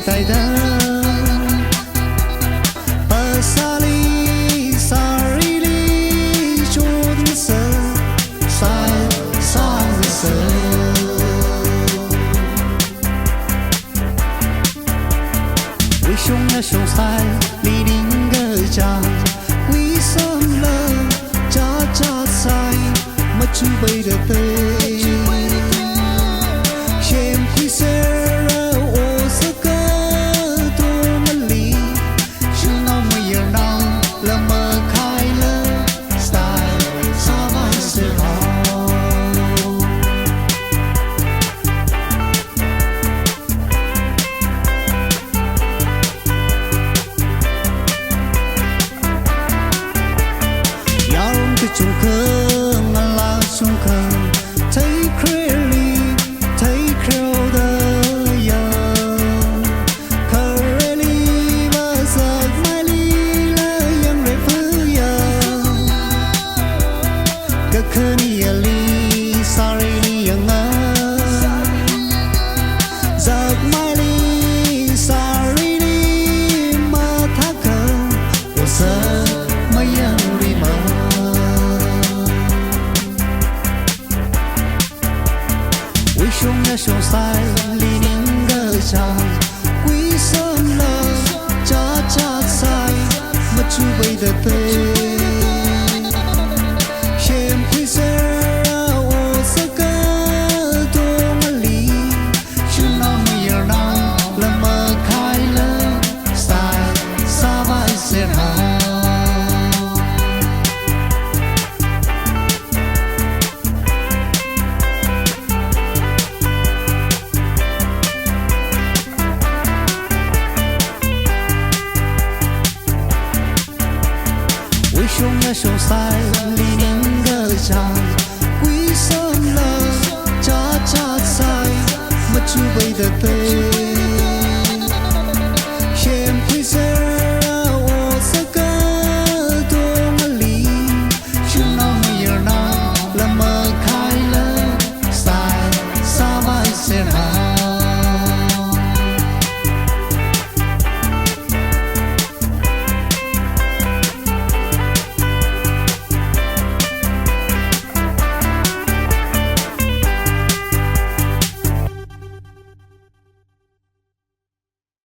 带的巴萨里萨里里中色塞萨色为熊呀熊塞里林个家为什么家家塞么准备的对先会色我是个多么里是那么热闹那么快乐 style 沙湾是好要用的中科俺拉中科 take really take care 的呀可热里巴萨买里了yang瑞不呀个可你呀里萨里里呀啊 giặc mai li sa ri li ma tha khờ我sợ mai yang ri ma为熊呀熊塞里宁个家为什么家家塞么准备的对先会色我是个多么里是那么热闹那么快乐 style 沙湾是好为熊呀熊塞里宁个家为什么家家塞么准备的对